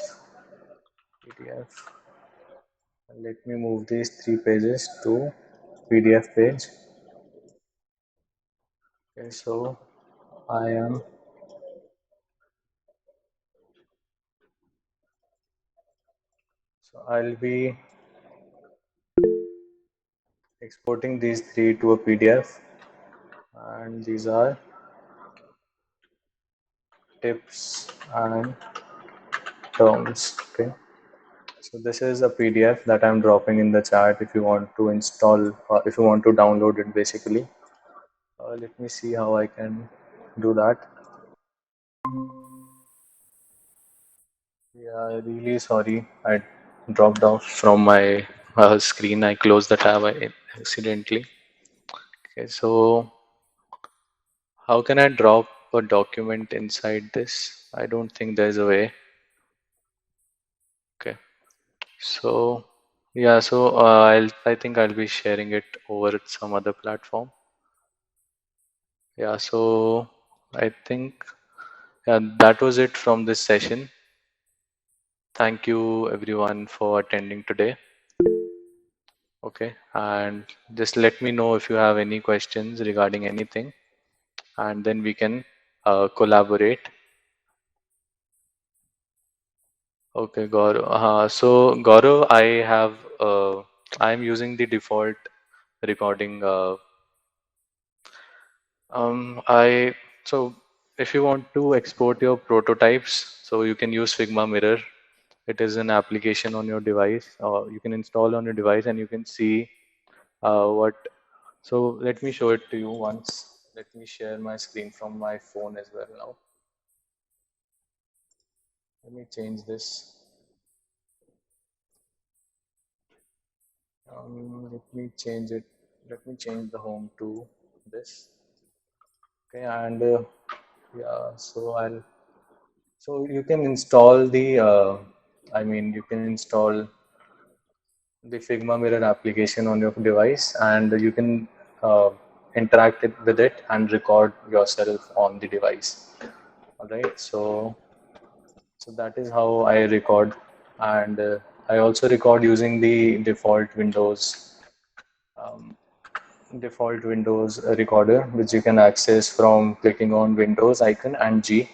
PDF. And let me move these 3 pages to PDF page. Okay, so I am I'll be exporting these three to a PDF, and these are tips and terms. Okay. So this is a PDF that I'm dropping in the chat if you want to install or if you want to download it basically. Let me see how I can do that. Yeah, really sorry. I dropped off from my screen. I closed the tab accidentally. Okay, so how can I drop a document inside this? I don't think there's a way. Okay, so yeah, so I think I'll be sharing it over some other platform. Yeah, so I think that was it from this session. Thank you everyone for attending today. Okay, and just let me know if you have any questions regarding anything, and then we can collaborate. Okay, Gaurav. So Gaurav, I'm using the default recording. I so if you want to export your prototypes, so you can use Figma Mirror. It is an application on your device, or you can install on your device, and you can see what. So let me show it to you once. Let me share my screen from my phone as well now. Let me change this. Let me change it. Let me change the home to this. Okay, and yeah, so you can install you can install the Figma Mirror application on your device, and you can interact with it and record yourself on the device. All right, so that is how I record, and I also record using the um, default Windows recorder, which you can access from clicking on Windows icon and G.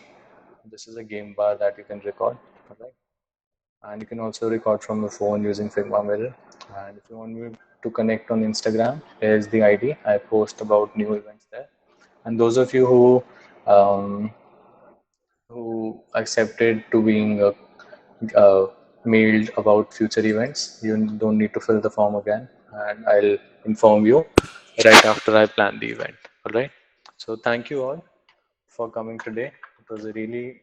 This is a game bar that you can record. All right. And you can also record from your phone using Figma Mirror. And if you want me to connect on Instagram, here's the ID. I post about new events there. And those of you who accepted to being mailed about future events, you don't need to fill the form again, and I'll inform you right after I plan the event. All right. So thank you all for coming today. It was a really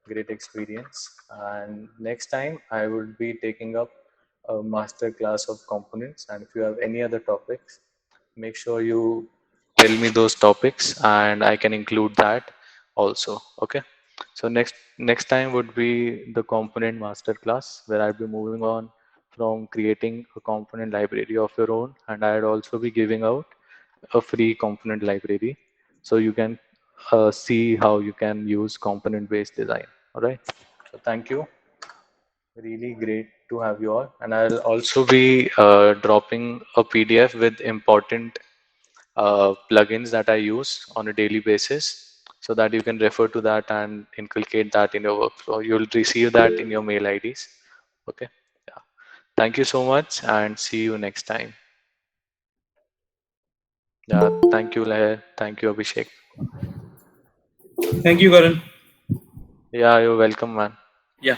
great experience. And next time I would be taking up a master class of components. And if you have any other topics, make sure you tell me those topics and I can include that also. Okay. So next time would be the component master class where I'd be moving on from creating a component library of your own, and I'd also be giving out a free component library so you can see how you can use component based design. All right. So thank you. Really great to have you all. And I'll also be dropping a PDF with important plugins that I use on a daily basis so that you can refer to that and inculcate that in your workflow. You'll receive that in your mail IDs. Okay. Yeah. Thank you so much and see you next time. Yeah. Thank you, Leher. Thank you, Abhishek. Thank you, Karan. Yeah, you're welcome, man. Yeah.